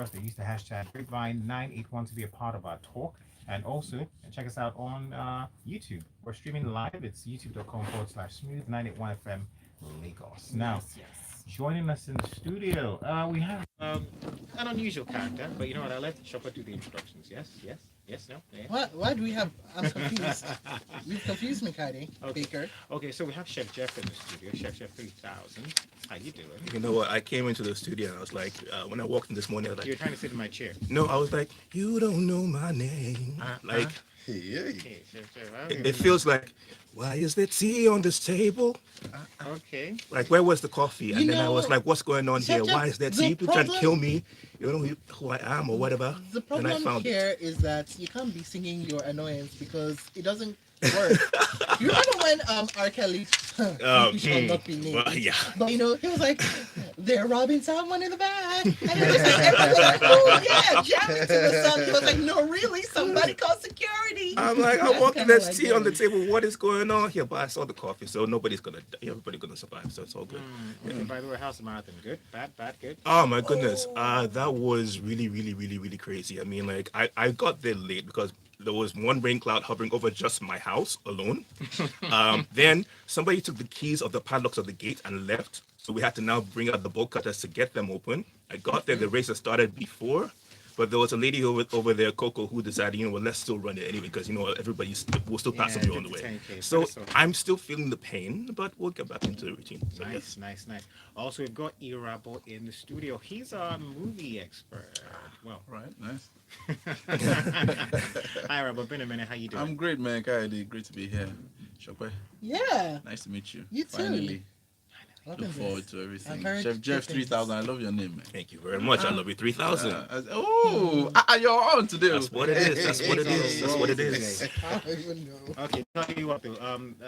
us to use the hashtag Grapevine981 to be a part of our talk. And also check us out on YouTube. We're streaming live. It's youtube.com/smooth981FM Lagos. Now, Yes, yes. joining us in the studio, we have an unusual character, but you know what? I'll let Shopper do the introductions. Yes, yes, yes, no, yeah. Why do we have? I'm confused. You've confused me, Kaidi. Okay. Baker. Okay, so we have Chef Jeff in the studio. Chef Jeff 3000. How you doing? You know what? I came into the studio and I was like, when I walked in this morning, I was You're like, trying to sit in my chair. no, I was like, you don't know my name. Like, Hey, Okay, Chef Jeff. it feels like, why is there tea on this table? Okay. Like, where was the coffee? And You then I was know, like, what's going on here? Chef Why Jeff, is there the tea? People trying to problem- kill me. You don't know who I am or whatever. The And I problem found it. here is that you can't be singing your annoyance because it doesn't work. You remember when R. Kelly, we shall not be named, Well, yeah. but he was like, they're robbing someone in the back. And it was like, everyone was like, oh yeah, jamming to the song. He was like, no, really, somebody call security. I'm like, I That's walked in, kinda there's like tea on the that. table. What is going on here? But I saw the coffee, so nobody's gonna die. Everybody's gonna survive, so it's all good. Okay, by the way, how's the marathon? Good? Bad? Bad? Good? Oh my goodness. That was really, really, really, really crazy. I mean, like I got there late because there was one rain cloud hovering over just my house alone. Then somebody took the keys of the padlocks of the gate and left. So we had to now bring out the bolt cutters to get them open. I got there, the race had started before. But there was a lady over there, Coco, who decided, well, let's still run it anyway, because, everybody's will still pass Yeah, me on the way. 10K, So so- I'm still feeling the pain, but we'll get back into the routine. So, Nice, nice, nice. Also, we've got Irabo in the studio. He's a movie expert. Well, right, nice. hi, Irabo. Been a minute. How you doing? I'm great, man. Kaidi, great to be here. Shokwe, Yeah, nice to meet you. You too. Finally, look look at forward this. to everything. I've heard Chef Jeff good things. 3000, I love your name, man. Thank you very much. I love you 3000. You're on today. That's what it is. That's what it is. That's what it is. I don't even know. Okay, tell you what though.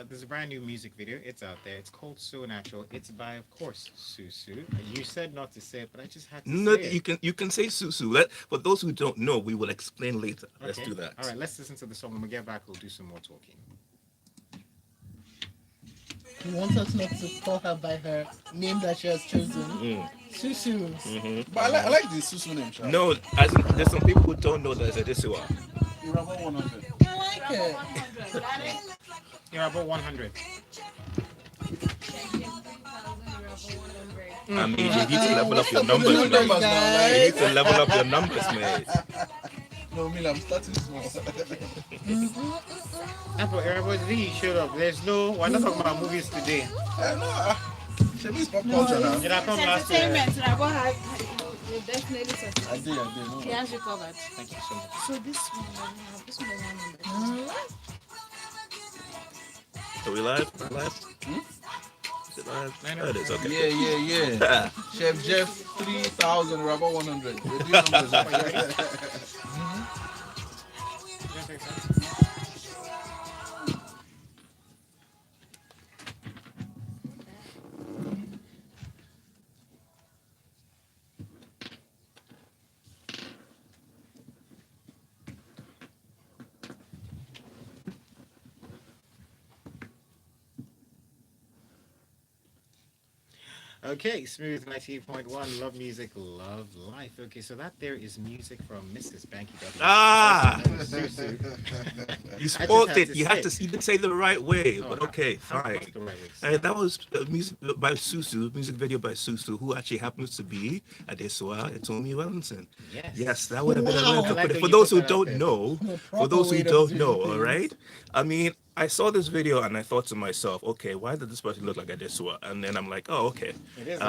There's a brand new music video. It's out there. It's called So Natural. It's by, of course, Susu. You said not to say it, but I just had to No, say it. you can say Susu. For those who don't know, we will explain later. Let's Okay. do that. All right, let's listen to the song. When we get back, we'll do some more talking. He wants us not to call her by her name that she has chosen. Susu. But I like the Susu name, Sha. No, there's some people who don't know that it's a Disua. You're about 100. I like it. You're about 100. I mean, you need to level up your numbers, Numbers, man. guys. You need to level up your numbers, man. No, I mean, I'm starting small. That's what everybody really showed up. We're not talking about movies today. Shemi's pop culture now. Did I come last year? Entertainment, Rabo has definitely I success. did, no. He has recovered. Thank you so much. So this one, this one doesn't have number. Are we live? Are we live? Is it live? Oh, it is. Okay. Yeah. Chef Jeff 3000, we're about 100. We're doing numbers. Are you ready? Okay, Smooth 98.1, love music, love life. Okay, so that there is music from Mrs. Banky W. Ah! Susu. You just spoke had it. to You say had to. You didn't say the right way, Oh, but okay, how fine. was the right way? That was music by Susu, music video by Susu, who actually happens to be Adesoa Etomi Wellington. Yes. That would have been Wow. a I like little that bit. you For those put who that out don't there. know, The for proper those who way of don't doing know, all things. right. I mean, I saw this video and I thought to myself, okay, why did this person look like Adesoa? And then I'm like, oh, okay. It is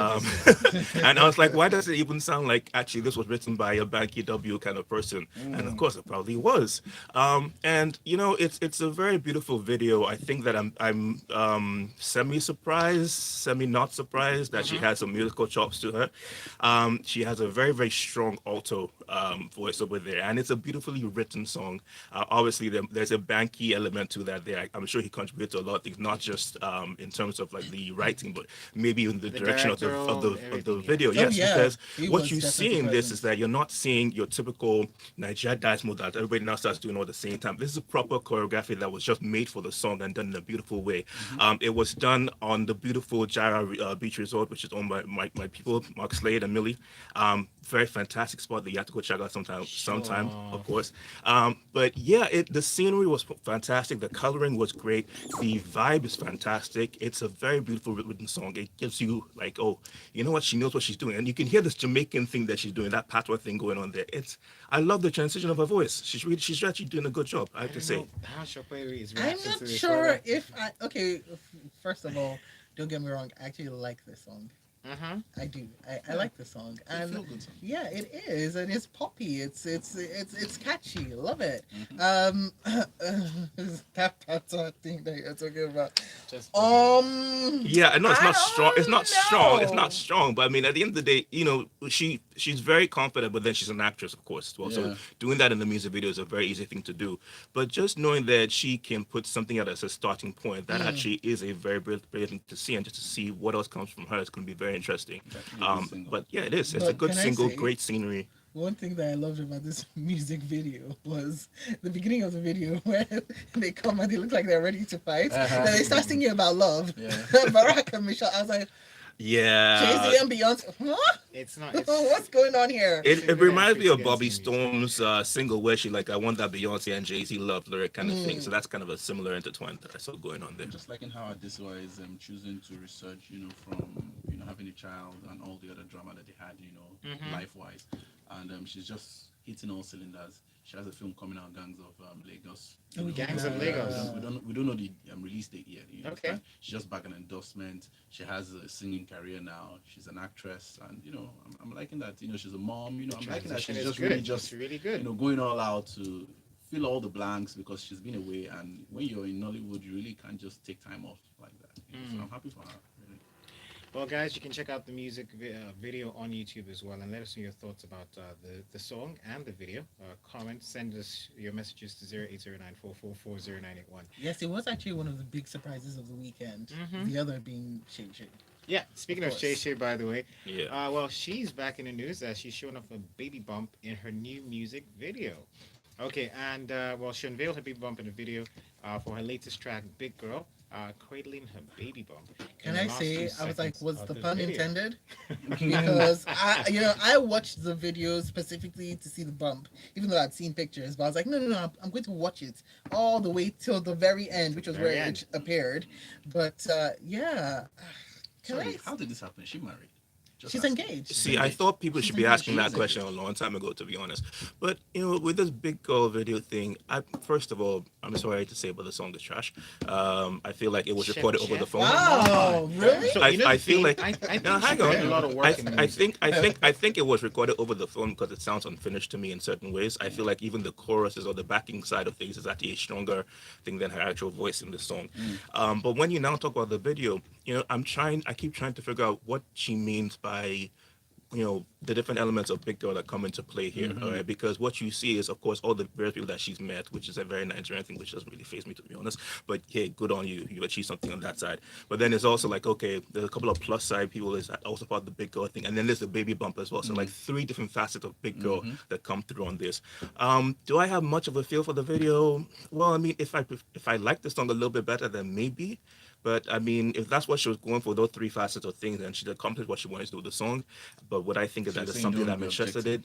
And I was like, why does it even sound like actually this was written by a Banky W kind of person? And of course, it probably was. And it's a very beautiful video. I think that I'm semi surprised, semi not surprised that she has some musical chops to her. She has a very very strong alto voice over there, and it's a beautifully written song. Obviously, there's a Banky element to that there. there, I'm sure he contributed to a lot of things, not just in terms of like the writing, but maybe in the The direction of the directorial, video. Oh, Yes, yeah. because He what was you definitely see in this present. is that you're not seeing your typical Nigeria dance mode that everybody now starts doing all at the same time. This is a proper choreography that was just made for the song and done in a beautiful way. It was done on the beautiful Jara Beach Resort, which is owned by my people, Mark Slade and Millie. Very fantastic spot that you have to go check out sometime, Sure. of course. But yeah, the scenery was fantastic. The coloring was great. The vibe is fantastic. It's a very beautiful written song. It gives you like, oh, you know what? She knows what she's doing, and you can hear this Jamaican thing that she's doing, that patois thing going on there. I love the transition of her voice. She's actually doing a good job, I I have to don't say. know how Shopway is I'm reacting not to this. sure if I. Okay, first of all, don't get me wrong. I actually like this song. Uh-huh. I do. I like the song, It's a and feel-good song. yeah, it is, and it's poppy. It's catchy. Love it. That patois thing that you're talking about. Just Yeah, I know it's I not strong. It's not strong. It's don't not know. strong. But I mean, at the end of the day, she's very confident. But then she's an actress, of course, as well. So Yeah. doing that in the music video is a very easy thing to do. But just knowing that she can put something out as a starting point, that actually is a very brilliant thing to see, and just to see what else comes from her, it's going to be very interesting. Definitely a good single. But yeah, it is. It's a But good can I single, say- great scenery. One thing that I loved about this music video was the beginning of the video where they come and they look like they're ready to fight. Uh-huh. Then they start singing about love. Yeah. Barack and Michelle. I was like, Yeah. Jay-Z and Beyonce. Huh? it's not. What's going on here? It reminds me of Against Bobby music. Storm's single where she like, I want that Beyonce and Jay-Z love lyric kind of thing. So that's kind of a similar intertwine that I saw going on there. Just like in how Adesua is choosing to research, from having a child and all the other drama that they had, life-wise, and she's just hitting all cylinders. She has a film coming out, Gangs of Lagos. Oh, Gangs of yeah. Lagos. We don't know the release date yet. Okay. understand? She's just back an endorsement. She has a singing career now. She's an actress, and I'm liking that. She's a mom. I'm liking that Transition she's is just good. really just It's really good. going all out to fill all the blanks because she's been away. And when you're in Nollywood, you really can't just take time off like that. So I'm happy for her. Really. Well, guys, you can check out the music video on YouTube as well, and let us know your thoughts about the song and the video. Comment, send us your messages to 0809444091. Yes, it was actually one of the big surprises of the weekend. Mhm. The other being Shay Shay. Yeah, speaking Of of Shay course. Shay, by the way, Yeah. well, she's back in the news as she's showing off a baby bump in her new music video. Okay, and well, she unveiled her baby bump in the video for her latest track, Big Girl, cradling her baby bump. in Can the I last say, few I was like, seconds was of the the pun video. intended? Because I watched the video specifically to see the bump, even though I'd seen pictures. But I was like, no, I'm going to watch it all the way till the very end, which was Very where end. it appeared. But yeah, can Sorry, I? how did this happen? Is she married? Just She's asking. engaged. See, I thought people should be engaged. asking that She's question a long time ago, to be honest. But with this big girl video thing, first of all, I'm sorry to say, but the song is trash. I feel like it was Chef, recorded over the chef. phone. Wow, really? So, I- you know I the feel thing, like- I think No, she hang put on. in a lot of work in the music. I think it was recorded over the phone because it sounds unfinished to me in certain ways. I feel like even the choruses or the backing side of things is actually a stronger thing than her actual voice in the song. But when you now talk about the video, I keep trying to figure out what she means by the different elements of Big Girl that come into play here, all right? Because what you see is, of course, all the various people that she's met, which is a very Nigerian thing, which doesn't really faze me, to be honest. But hey, good on you. You achieved something on that side. But then it's also like, okay, there's a couple of plus side people is also part of the Big Girl thing. And then there's the baby bump as well. So like 3 different facets of Big Girl that come through on this. Do I have much of a feel for the video? Well, I mean, if I like the song a little bit better, then maybe. But I mean, if that's what she was going for, those 3 facets of things, then she accomplished what she wanted to do with the song. But would I think So that you're is saying something don't that I'm be interested objective?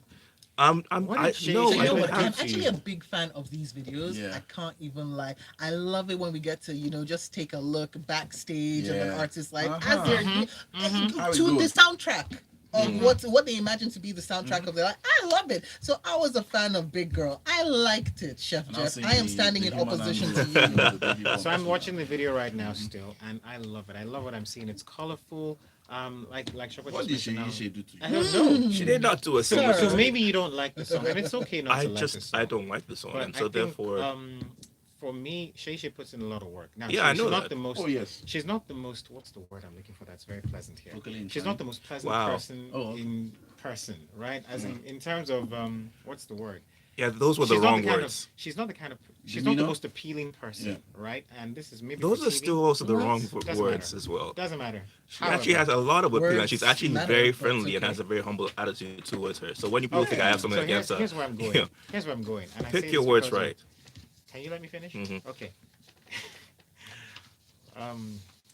in? What I did she no, say? So I you know don't what? I'm have actually to. a big fan of these videos. Yeah. I can't even lie. I love it when we get to just take a look backstage and an Yeah. artist like Uh-huh. as they're How it to the goes. soundtrack of what they imagine to be the soundtrack of their life. I love it. So I was a fan of Big Girl. I liked it, Chef And I'll Jeff. say I am the- standing the in human opposition angle to you. of the baby bump So I'm as watching well. the video right now still, and I love it. I love what I'm seeing. It's colorful. Like Shopper What just did mentioned. she do to I you? don't know. She did not do a So, single Sir. so maybe you don't like the song, and it's okay not to like the song. I don't like the song, But and I so think, therefore, for me, Shay puts in a lot of work. Now, Yeah, I she's know not that. the most. Oh, yes. She's not the most. What's the word I'm looking for? That's very pleasant here. Vocally She's not the most pleasant Wow. person Oh, okay. in person, right? As in terms of what's the word? Yeah, those were the She's not wrong kind words. Of, she's not the kind of. She's not the Demeanor? most appealing person, right? And this is maybe Those for are TV. still also the What? wrong Doesn't words matter. as well. Doesn't matter. She actually has a lot of appeal, and she's Words actually matter, very but friendly and okay. has a very humble attitude towards her. So when people think I Okay, have something so against her, here's where I'm going. you know, Here's where I'm going. And I pick say your this words because of- right. Can you let me finish? Mhm. Okay.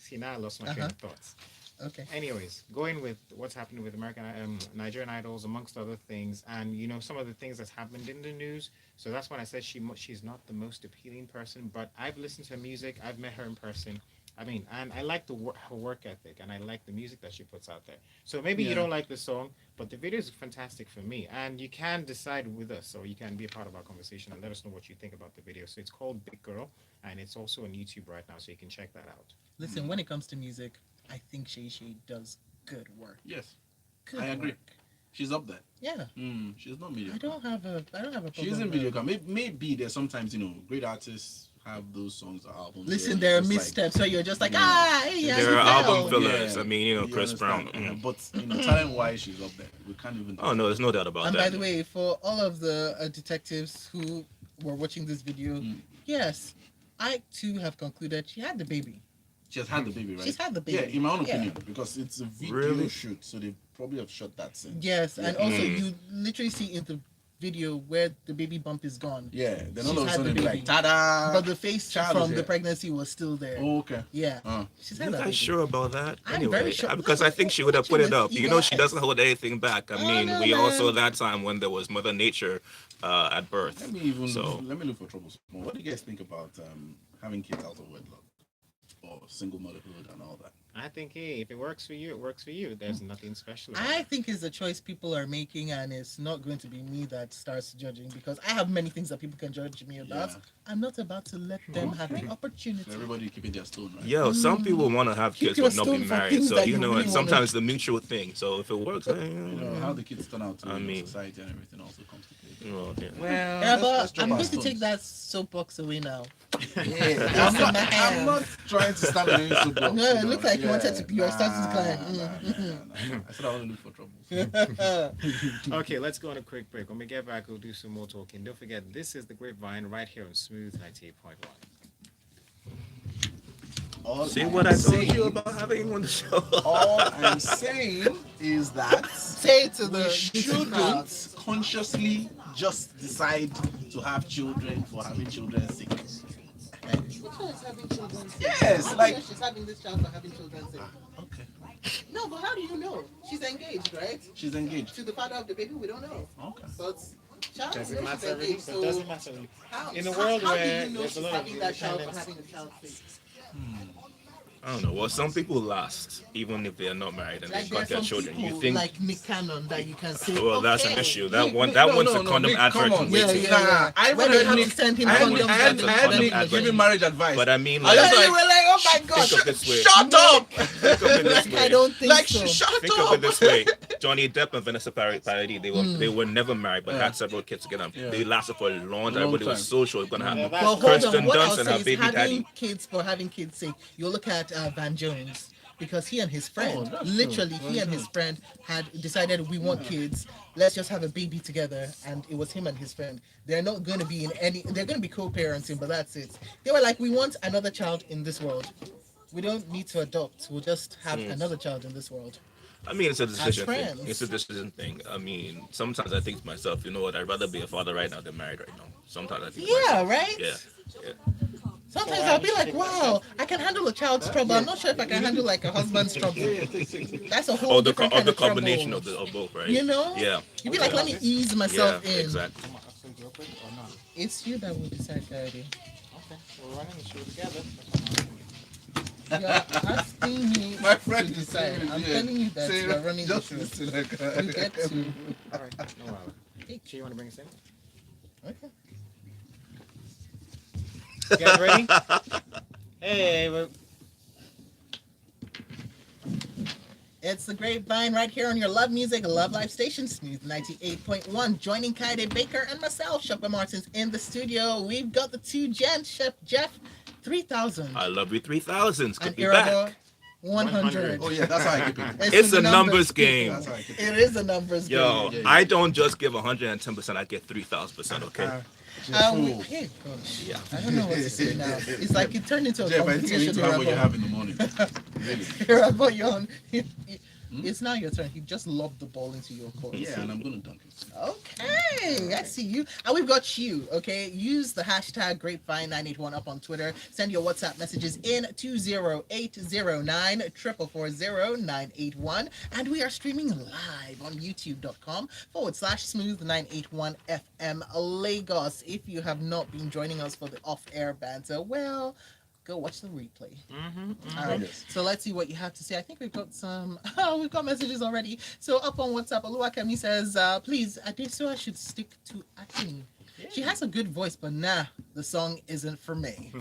See, now I lost my train Uh-huh. of thoughts. Okay. Anyways, going with what's happening with American Nigerian idols, amongst other things, and some of the things that's happened in the news. So that's when I said she's not the most appealing person, but I've listened to her music. I've met her in person. I mean, and I like her work ethic, and I like the music that she puts out there. So maybe you Yeah. don't like the song, but the video is fantastic for me. And you can decide with us, or you can be a part of our conversation and let us know what you think about the video. So it's called Big Girl, and it's also on YouTube right now, so you can check that out. Listen, when it comes to music, I think Shay does good work. Yes, Good I agree. work. She's up there. Yeah. She's not mediocre. I don't have a problem. She isn't with mediocre. her. Maybe there's sometimes great artists have those songs or albums. Listen, where there are it's just missteps, so you're just like, Yeah. hey, There There are I can album tell. fillers. I mean, you Chris understand? Brown. Yeah, Mhm. but talent wise, she's up there. We can't even. Oh no, there's no doubt about And that. by the way, for all of the detectives who were watching this video, yes, I too have concluded she had the baby. She has had the baby, right? She's had the baby. Yeah, in my own Yeah. opinion, because it's a video Really? shoot, so they probably have shot that scene. Yes, and Yeah. also you literally see in the video where the baby bump is gone. Yeah, then She's all of a had the sudden, baby. like, ta-da! But the face Child from is the here. pregnancy was still there. Oh, okay. Yeah. She's She's You had a guys baby. sure about that? I'm Anyway, very sure. because I think she would have put it up. You know, she doesn't hold anything back. I Oh, mean, no, we all saw man. that time when there was Mother Nature at birth. Let me So- let me look for trouble. What do you guys think about having kids out of wedlock or single motherhood and all that? I think, hey, if it works for you, it works for you. There's nothing special. About I it. think it's a choice people are making, and it's not going to be me that starts judging because I have many things that people can judge me about. Yeah. I'm not about to let them have the opportunity. Everybody keeping their stone, right? Yo, some people want to have Keep kids your but not be stone for married. things So that you you know, really and wanna- sometimes the mutual thing. So if it works, You know how the kids turn out to I mean- society and everything also comes to play. well, yeah. Well, Yeah, let's but drop I'm our going to take stones. that soapbox away now. Yeah, That's in my I'm not hand. trying to stand on any soapbox. No, it looked like you wanted to- you were starting to cry. I said I want to look for trouble. okay, let's go on a quick break. When we get back, we'll do some more talking. Don't forget, this is the Grapevine right here on Smooth 98.1. All See I'm what I told saying- you about having on the show? All I'm saying is that Say it to the we YouTube crowd. shouldn't consciously just decide to have children for having children's sake. Yes, like she's having this child for having children's sake. okay, No, but how do you know? She's engaged, right? she's engaged. To the father of the baby, we don't know. Okay. But child Does knows it she's matter really? engaged, It doesn't matter really. how, In a how- world how where do you know there's a she's lot of having that child for independence- having a child's sake? I don't know. Well, some people last even if they are not married and Like they've there are got their some children. people You think? like Nick Cannon that you can say. Well, that's an okay, issue. That Nick- one, Nick- that no, one's no, a no, condom Nick, advert. come on. Yeah, waiting. yeah, yeah. I When read they have Nick- to send him I condoms had- that I they- had that to they- advert. give him marriage advice. But I mean, I like, just And like, you were like, oh my god, think of this way. shut up! Think of it this way. I don't think Like, so. shut Think up! of it this way: Johnny Depp and Vanessa Paradis, they were never married, but Yeah. had several kids together. Yeah. They lasted for a long time. Long Everybody was time. so sure it was gonna happen. Yeah, that's- Well, hold Kirsten on. What Dunst I'll and say her is baby having daddy. kids for having kids' sake. You look at Van Jones because he and his friend, that's literally, true. he and his friend had decided we want kids. Let's just have a baby together, and it was him and his friend. They're not going to be in any. They're going to be co-parenting, but that's it. They were like, we want another child in this world. We don't need to adopt. We'll just have another child in this world. I mean, it's a decision thing. friends. It's a decision thing. I mean, sometimes I think to myself, you know what? I'd rather be a father right now than married right now. Sometimes I think. to Yeah, myself, right. Yeah. Sometimes I'll be like, wow, I can handle a child's trouble. I'm not sure if I can handle like a husband's trouble. That's a whole Or the different or kind the of trouble. combination of both, right? You know? Yeah. You'd be like, let me ease Yeah. myself in. Exactly. Come on, upstairs real quick or not? It's you that will decide, Friday. Okay, we're running the show together. You're asking me My friend to is decide. saying, I'm yeah, telling you that saying, you're running the just show. listen, like, You get to. All right, no problem. Hey, you want to bring us in? Okay. You guys ready? Hey, It's the Grapevine right here on your Love Music, Love Life station, Smooth 98.1. Joining Kaide Baker and myself, Shepard Martins, in the studio. We've got the two gents, Chef Jeff 3000 I love you 3000s. Could and be Iraba back. 100. Oh yeah, that's how I keep it. It's in a the numbers people. game. That's how I keep it. It is a numbers Yo, game. Yeah. I don't just give 110%, I get 3,000%, okay? Hey, gosh. Yeah. I don't know what to say now. It's like it turned into a Jeff, I think I need competition to here have what you about, have in the morning. Really. here about your own. It's now your turn. He just lobbed the ball into your court. Yeah, and I'm gonna dunk it. Okay, I see you. And we've got you, okay? Use the hashtag Grapevine981 up on Twitter. Send your WhatsApp messages in 20809 440 And we are streaming live on youtube.com/smooth981FM Lagos. If you have not been joining us for the off-air banter, well, go watch the replay. All right. Yes. So let's see what you have to say. I think we've got some. We've got messages already. So up on WhatsApp, Oluwakemi says, "Please, Adesua should stick to acting. She has a good voice, but nah, the song isn't for me."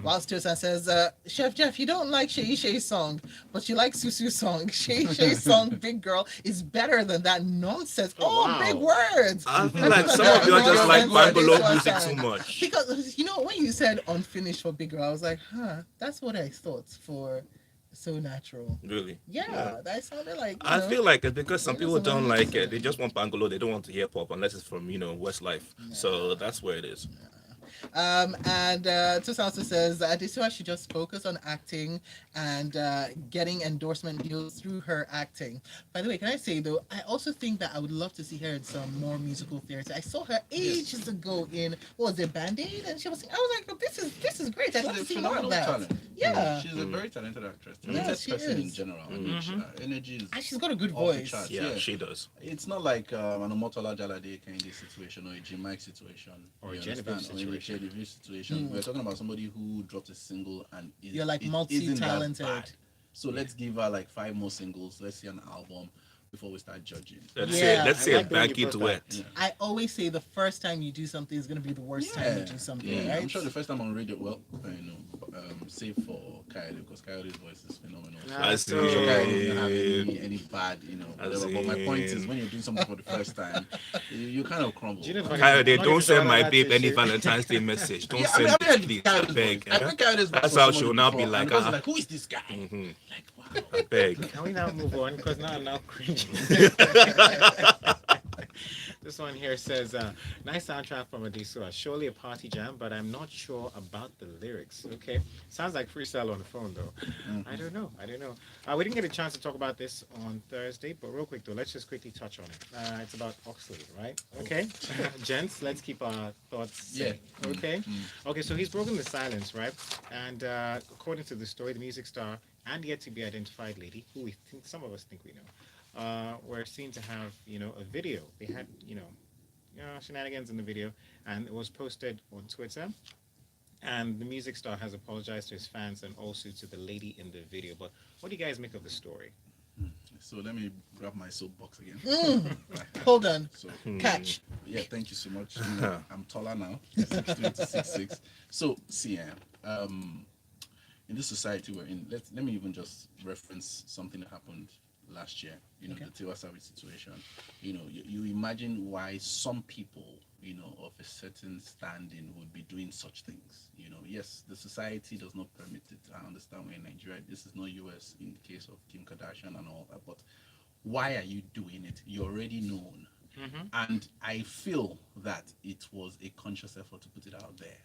Whilst Tosan says, Chef Jeff, you don't like Shay Shay's song, but you like Susu song. Shay Shay's song, Big Girl, is better than that nonsense. Oh, wow. big words. I feel like some of you are just like bungalow music too much. Because, when you said unfinished for Big Girl, I was like, that's what I thought for So Natural. Really? Yeah, that sounded like. I feel like it's because some it people was a don't lot like of it. They just want bungalow. They don't want to hear pop unless it's from, Westlife. So that's where it is. And Tosa also says Adesua should just focus on acting and getting endorsement deals through her acting. By the way, can I say though, I also think that I would love to see her in some more musical theater. I saw her ages ago in what was it, Band-Aid, and she was. I was like, oh, this is great. I'd love to She's a see more of phenomenal that. talent. Yeah. She's a very talented actress. Yeah, Talented she person in is. general. I mean, energy is. And she's got a good off the voice. charts. Yeah, she does. It's not like an Omotola Jalade kind of situation or a Jim Mike situation. Or a You Genevieve understand? Or a situation. Genevieve situation. We're talking about somebody who dropped a single and You're like it isn't that multi-talented. bad. So let's give her like 5 more singles. Let's see an album before we start judging. Let's Yeah. say I like the way back you into put it. that. Yeah. I always say the first time you do something is going to be the worst time you do something, Yeah, right? I'm sure the first time on radio, save for Coyote, because Coyote's voice is phenomenal. Nah, I so- I'm sure Coyote doesn't have see. any bad, I whatever. But my point is, see. when you're doing something for the first time, you kind of crumble. Do you know what- Coyote, Not don't even send all my that babe any shit. Valentine's Day message. Don't Yeah, send I it, mean, please. I Coyote's beg. voice. I think Coyote's voice That's was how somebody she'll now be before, like, and the person's like, who is this guy? Mhm. Like, wow. I beg. Can we now move on? Because now I'm now cringing. This one here says, nice soundtrack from Adesua. Surely a party jam, but I'm not sure about the lyrics. Okay. Sounds like freestyle on the phone, though. I don't know. We didn't get a chance to talk about this on Thursday, but real quick, though, let's just quickly touch on it. It's about Oxley, right? Okay. Gents, let's keep our thoughts safe. Okay. Okay, so he's broken the silence, right? And according to the story, the music star and yet to be identified lady, who we think some of us think we know, were seen to have, a video. They had, shenanigans in the video, and it was posted on Twitter. And the music star has apologized to his fans and also to the lady in the video. But what do you guys make of the story? So let me grab my soapbox again. Hold on. So Catch. yeah, thank you so much. I'm taller now, 6'3" to 6'6". So see, in this society we're in, let me even just reference something that happened last year. Okay. The Tiwa Savage situation. You imagine why some people, of a certain standing would be doing such things. Yes, the society does not permit it. I understand we're in Nigeria. This is not US in the case of Kim Kardashian and all that. But why are you doing it? You're already known. And I feel that it was a conscious effort to put it out there.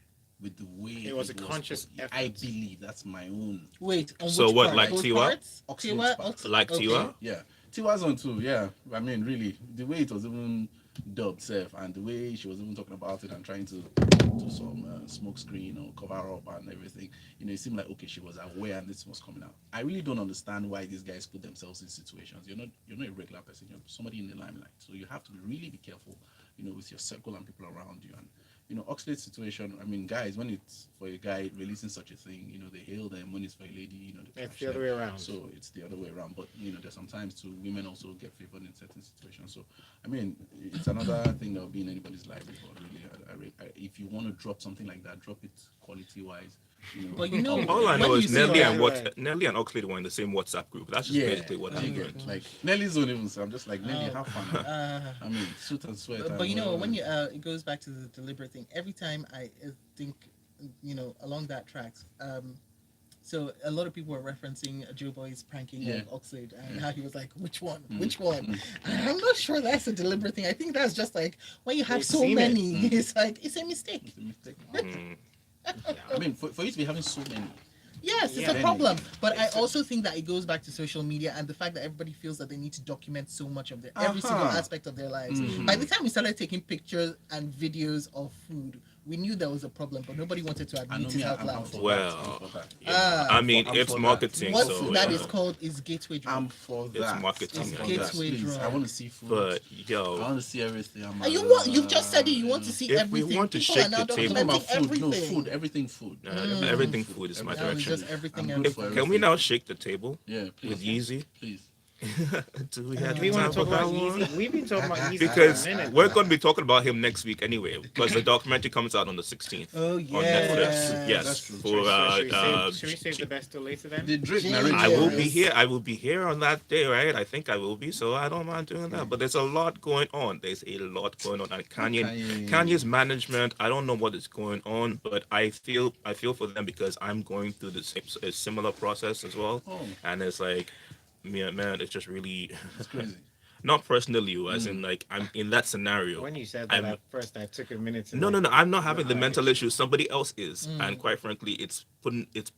With the way It was a conscious effort. I believe that's my own. Wait. On So which what, part? like Both Tiwa? parts? Oxley's Tiwa? part. Like Tiwa? Yeah, Tiwa's on too. Yeah, I mean, really, the way it was even dubbed, self, and the way she was even talking about it and trying to do some smoke screen or cover up and everything. It seemed like okay, she was aware and this was coming out. I really don't understand why these guys put themselves in situations. You're not a regular person. You're somebody in the limelight, so you have to really be careful. With your circle and people around you. And Oxlade's situation, I mean, guys, when it's for a guy releasing such a thing, they hail them. When it's for a lady, they It's trash the other them. way around. So it's the other way around. But there's sometimes too women also get favored in certain situations. So I mean, it's another thing that will be in anybody's life. Really, if you want to drop something like that, drop it quality wise. But All I know when is you see Nelly that- and right. Nelly and Oxley were in the same WhatsApp group. That's just basically what you happened. get, like Nelly's don't even. So I'm just like Nelly, have fun. Uh, I mean, suit and sweat. but and whatever. when you it goes back to the deliberate thing. Every time I think, along that tracks, So a lot of people were referencing Joe Boy's pranking Yeah. of Oxide and Yeah. how he was like, which one? Mm. Which one? And I'm not sure that's a deliberate thing. I think that's just like when you have We've so seen it. many, Mm. it's like it's a mistake. It's a mistake. Mm. I Yeah. mean, for you to be having so many, Yes, it's Yeah. a problem. But I It's a- also think that it goes back to social media and the fact that everybody feels that they need to document so much of their every single Uh-huh. aspect of their lives. Mhm. By the time we started taking pictures and videos of food, we knew there was a problem, but nobody wanted to I know admit me. it out I'm loud. for Well, that. I'm for that. Yeah. Ah. I mean, I'm it's for that. marketing, What so that yeah. is called is gateway drug. I'm for It's that. marketing, I'm It's for gateway that. Please, drug. I want to see food. But I yo, want to see everything. And you've just said it. You want to see If we everything. want to People shake are now the I'm table- talking about documenting food. everything. No, food. Everything food. everything food is my Now it's direction. just everything. I'm good If, for can we everything. now shake the table Yeah, please. with Yeezy? Please. Do we have Do we the want time to for talk that about one? Yeezy? We've been talking about Yeezy Because for a minute. we're going to be talking about him next week anyway, because the documentary comes out on the 16th Oh on yeah. Netflix. Yes, That's true. for Should we save the best till later then? The Drake James. narrative. I will Yes. be here. I will be here on that day, right? I think I will be, so I don't mind doing that. But there's a lot going on. There's a lot going on, and Kanye's management. I don't know what is going on, but I feel for them because I'm going through the same a similar process as well, Oh, and it's like, man, it's just really it's crazy. not personally, you, as in like I'm in that scenario. When you said that I'm- at first, I took a minute to No, no, like, no. I'm not having the Right. mental issue. Somebody else is, Mm. and quite frankly, it's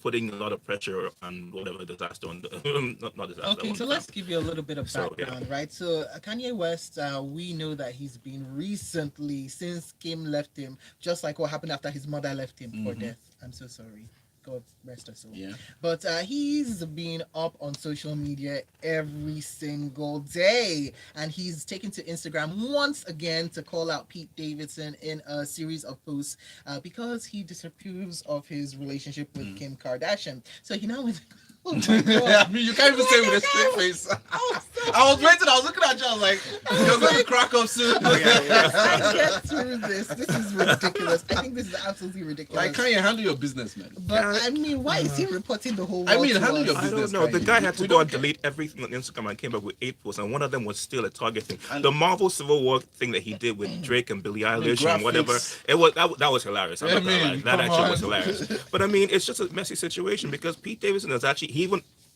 putting a lot of pressure on whatever disaster on the not disaster. Okay, on so the let's give you a little bit of So, yeah. background, right? So Kanye West, we know that he's been recently, since Kim left him, just like what happened after his mother left him for Mhm. death. I'm so sorry. God rest her soul. Yeah. But he's been up on social media every single day. And he's taken to Instagram once again to call out Pete Davidson in a series of posts because he disapproves of his relationship with Kim Kardashian. So he now went, oh my God. I mean, you can't even say it with a straight face. I was waiting. I was looking at you. I was like, you're going to crack up soon. Oh, yeah, yeah. I get through this. This is ridiculous. I think this is absolutely ridiculous. Like, can you handle your business, man? But I mean, why is he reporting the whole world? I mean, to handle us? your I don't business, know. The Kanye. guy had to We go don't and care. delete everything on Instagram and came back with 8 posts, and one of them was still a target thing. And- The Marvel Civil War thing that he did with Drake and Billie Eilish and graphics. whatever, it was that was hilarious. I'm I not gonna lie. mean, That come actually on. was hilarious. But I mean, it's just a messy situation because Pete Davidson is actually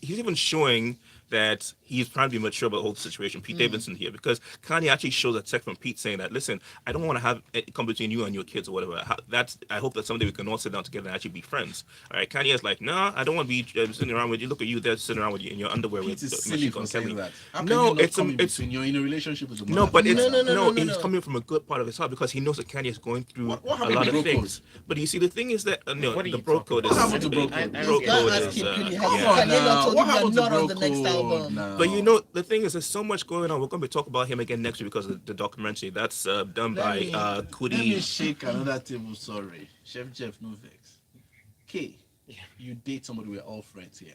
he's even showing that he's trying to be mature about the whole situation. Pete Davidson here, because Kanye actually shows a text from Pete saying that, listen, I don't want to have it come between you and your kids or whatever. I hope that someday we can all sit down together and actually be friends. All right, Kanye is like, no, I don't want to be sitting around with you. Look at you there sitting around with you in your underwear Pete with is silly Machine for Gun saying Kelly. that. How can No, you not it's come in it's between? You're in a relationship with a no, but it's No, he's no. coming from a good part of his heart because he knows that Kanye is going through What a happened lot to of bro things. code? But you see, the thing is that no, What are the you bro talking code about? is What happened to bro code? I bro This guy code asked is him, could he yeah. help Come you? on Kanye now now. told What him happened you're to not bro on the next code album. now? But you know, the thing is, there's so much going on. We're going to be talking about him again next week because of the documentary that's done by Let me Kudi. shake another table. Sorry, Chef Jeff, no vex. K, Yeah. you date somebody. We're all friends here.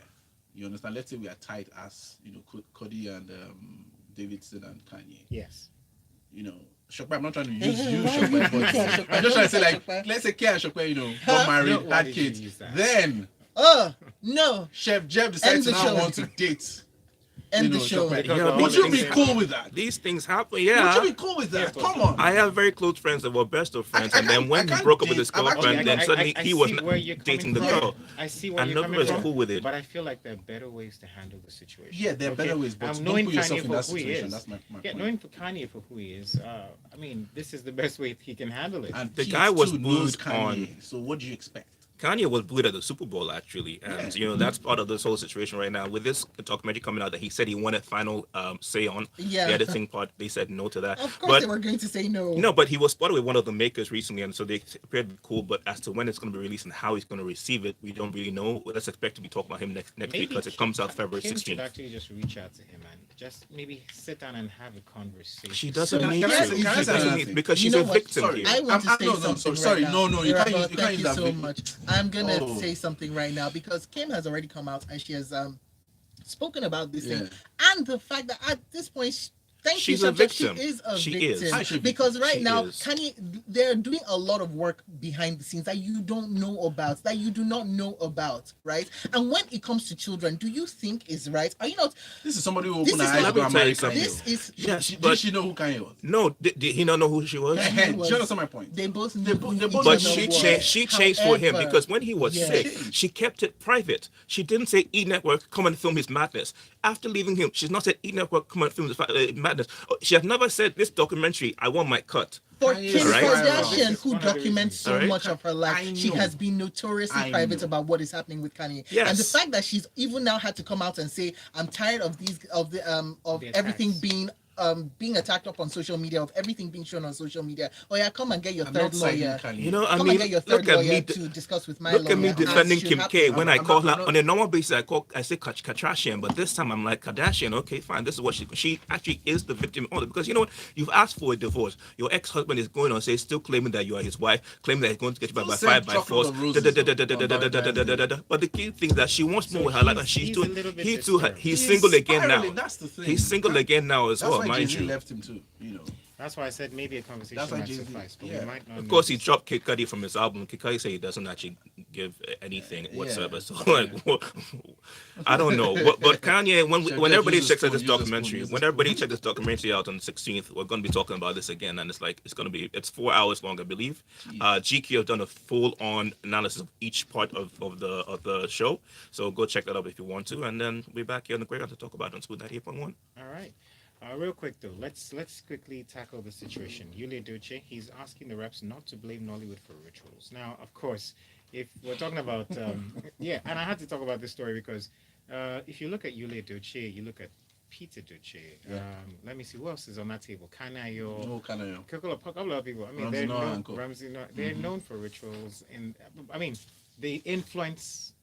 You understand? Let's say we are tight as Cody and Davidson and Kanye. Yes. You know, Shokpa, I'm not trying to use you, Why would you Shokpa, but say Shokpa? I'm just trying to say, like, Shokpa. let's say K and Shokpa, got married, Why had did you kids. use that? Then No, Chef Jeff End decides to the now show. want to date. end the show. Shokpa. Because Yeah, we're all Would you in be the same cool boat. with that? These things happen, Would yeah. you be cool with that? Yeah, Come on. I have very close friends that were best of friends, I and then can't- when I he can't broke up with date- his I'm actually- girlfriend, then suddenly he was see where you're dating coming the from. girl. I see where And you're coming everybody's from. cool with it. But I feel like there are better ways to handle the situation. Yeah, there are Okay? better ways, but don't knowing put yourself Kanye in for that who he situation. is. That's my Yeah, point. knowing for Kanye for who he is, I mean, this is the best way he can handle it. And The Pete guy was too knows booed Kanye, on- So what do you expect? Kanye was booed at the Super Bowl actually, and you know that's part of this whole situation right now. With this documentary coming out that he said he wanted final say on Yeah. the editing part, they said no to that. Of course But they were going to say no. no, but he was spotted with one of the makers recently, and so they appeared to be cool. But as to when it's going to be released and how he's going to receive it, we don't really know. Let's expect to be talking about him next week because it comes out February Kim should 16th. actually just reach out to him and just maybe sit down and have a conversation. She doesn't So, need can I to. say- She can I say doesn't another need thing? because You she's know a what? victim Sorry. here. I want to say no, something sorry, right no, now. you can't use- Rabah, you can't thank use you that so victim. much. I'm gonna Oh. say something right now because Kim has already come out and she has spoken about this thing Yeah. and the fact that at this point Thank you, She's a Subject. She victim. is a She victim. is. How is she a victim? Because right She now, is. Kanye, they're doing a lot of work behind the scenes that you don't know about, that you do not know about, right? And when it comes to children, do you think is right? Are you not? This is somebody who This opened her is eyes not- to go and Let me marry tell you Kanye. This is Yes, Did but she know who Kanye was? no, did he not know who she was? Kanye Do was- you understand my point? They both They knew bo- who they each both- But other she was. changed. She changed for him However, because when he was yes. sick, she kept it private. She didn't say E Network come and film his madness. After leaving him, she's not said E Network come and film his madness. She has never said this documentary. I want my cut. For Kanye Kim is Alright. Kardashian, This is who one of the documents reasons. so Alright. much of her life, I she know. has been notoriously I private know. about what is happening with Kanye. Yes. And the fact that she's even now had to come out and say, "I'm tired of these of The everything attacks. being attacked up on social media, of everything being shown on social media. Oh yeah, come and get your I'm third not siding lawyer. Kanye. You know, I Come mean, and get your third look at lawyer me. to discuss with my Look lawyer. at me as defending should Kim happen. K. When I I'm call not- her on a normal basis, I say Kardashian, but this time I'm like Kardashian. Okay, fine. This is what she actually is the victim of it, because you know what? You've asked for a divorce. Your ex-husband is going on say still claiming that you are his wife, claiming that he's going to get you Still by send fire by chocolate force. of roses on But the key thing is that she wants more with her life, and she's he's a doing. little bit He too. disturbed. He's single again spiraling, now. That's the thing. He's single again now as That's well, why mind Jay-Z you. left him too. You know. That's why I said maybe a conversation That's why might Jay-Z- suffice, but yeah. we might not. Of course, he notice. dropped Kid Cudi from his album. Kid Cudi say he doesn't actually give anything whatsoever. Yeah. So like, I don't know. But Kanye, when Jeff, everybody use a checks out spoon, this use a spoon, documentary, use a when spoon. everybody checks this documentary out on the 16th, we're going to be talking about this again, and it's 4 hours long, I believe. GQ have done a full-on analysis of each part of the show, so go check that out if you want to, and then we'll be back here on the Great to talk about it on Smooth 98.1. All right. Real quick though, let's quickly tackle the situation. Yulia Duce, he's asking the reps not to blame Nollywood for rituals. Now, of course, if we're talking about yeah, and I had to talk about this story because if you look at Yulia Duce, you look at Peter Duce. Let me see who else is on that table. Kanayo, No Kanye. couple of people. I mean, Ramsey they're Noah known, and co. Ramsey Noah, they're known for rituals, and I mean, they influence.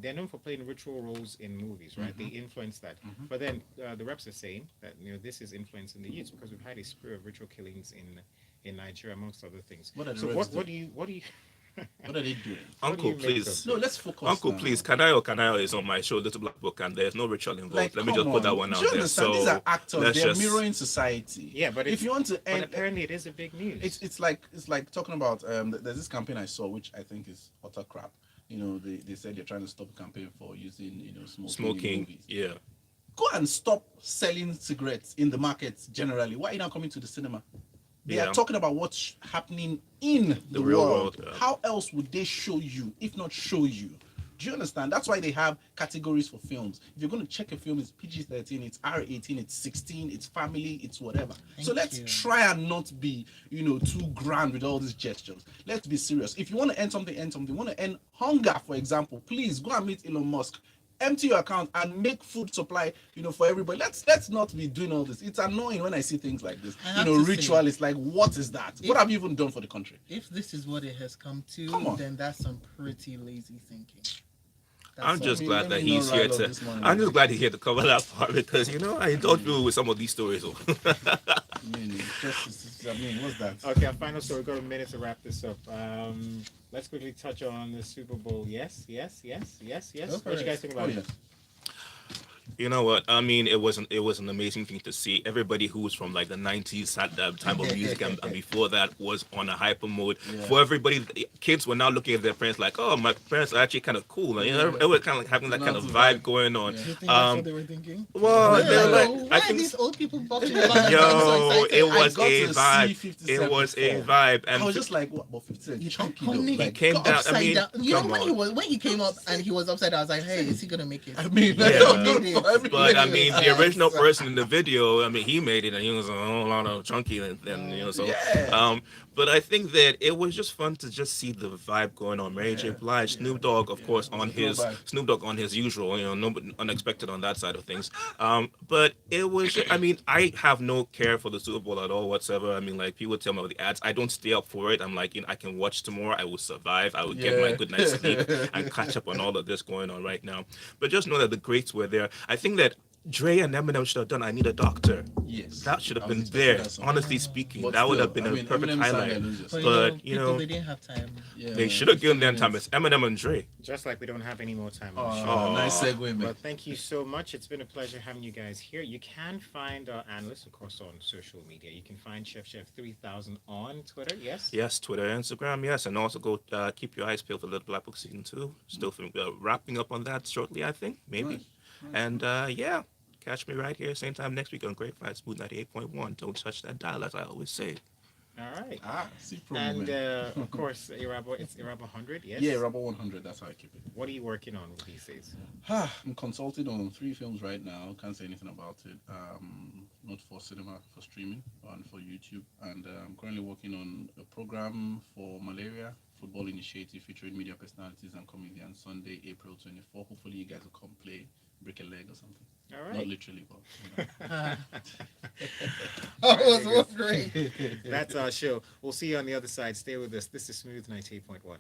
They're known for playing ritual roles in movies, right? They influence that. But then the reps are saying that this is influencing the youth because we've had a spree of ritual killings in Nigeria, amongst other things. What are the So reps what do you What are they doing? What do Uncle, you make please. of No, let's focus. Uncle, now. please, Kanayo is on my show, Little Black Book, and there's no ritual involved. Let me just come put that on. one out Do you there. understand? So These are actors. let's They're just- mirroring society. Yeah, but if you want to but end, apparently it is a big news. it's like talking about there's this campaign I saw which I think is utter crap. They said they're trying to stop a campaign for using smoking in Smoking, movies. yeah. Go and stop selling cigarettes in the markets generally. Why are you not coming to the cinema? They Yeah. are talking about what's happening in the real world. world, yeah. How else would they show you if not show you? Do you understand? That's why they have categories for films. If you're going to check a film, it's PG-13, it's R18, it's 16, it's family, it's whatever. So Thank let's you. try and not be, too grand with all these gestures. Let's be serious. If you want to end something, end something. You want to end hunger, for example, please go and meet Elon Musk. Empty your account and make food supply, for everybody. Let's not be doing all this. It's annoying when I see things like this. I have to Ritual say, is like, what is that? What have you even done for the country? If this is what it has come to, Come on. then that's some pretty lazy thinking. That's I'm all. just me- glad let that me he's not here rile up to. this morning. I'm just glad he's here to cover that part because I don't do with some of these stories. What's that? Okay, our final story. We've got a minute to wrap this up. Let's quickly touch on the Super Bowl. Yes. Go What for do you it. guys think about it? You know what? I mean, it was an amazing thing to see. Everybody who was from like the 90s at that time of music and before that was on a hyper mode. Yeah. For everybody, kids were now looking at their parents like, oh, my parents are actually kind of cool. And, it was kind of like having that kind of vibe going on. Do you think that's what they were thinking? Well, they were Why like, I are think these old people boxing around? I'm so Yo, excited. it I was got a to see vibe. 50 It Cent was a before. vibe. I And was just like, what? But 50 Cent You chunky funny. though. he Like, came down. I upside mean, down. You know come when on. he came up and he was upside down, I was like, hey, is he gonna make it? I mean, Yeah. I don't know. But I mean, the original person in the video, I mean, he made it, and he was a whole lot of chunky, and so. Yeah. But I think that it was just fun to just see the vibe going on. Mary J. Blige, Snoop Dogg, of course, on his usual, no unexpected on that side of things. But it was, I mean, I have no care for the Super Bowl at all whatsoever. I mean, like people tell me about the ads, I don't stay up for it. I'm like, I can watch tomorrow. I will survive. I will get my good night's sleep and catch up on all of this going on right now. But just know that the greats were there. I think that Dre and Eminem should have done "I Need a Doctor." Yes, That should have I was been expecting there. that song. Honestly speaking, But that would still, have been I a mean, perfect Eminem sang highlight. "I Lose But Yourself." people they didn't have time. Yeah, They should have given 15 them time. It's minutes. Eminem and Dre. Just like we don't have any more time on the show. Oh, nice Aw. segue, man. Well, thank you so much. It's been a pleasure having you guys here. You can find our analysts, of course, on social media. You can find Chef 3000 on Twitter. Yes. Yes, Twitter, Instagram, yes, and also go keep your eyes peeled for Little Black Book season 2. Still wrapping up on that shortly, I think, maybe. Nice. And yeah, catch me right here same time next week on Grapevine Smooth 98.1. Don't touch that dial, as I always say. All right. See promo, And man. of course, Irabo, it's Irabo 100. Yes. Yeah, Rubber 100. That's how I keep it. What are you working on these days? I'm consulting on 3 films right now. Can't say anything about it. Not for cinema, for streaming, and for YouTube. And I'm currently working on a program for malaria football initiative featuring media personalities and comedians. Sunday, April 24. Hopefully, you guys will come play, break a leg or something. All Not right. literally, but That was great. That's our show. We'll see you on the other side. Stay with us. This is Smooth 98.1.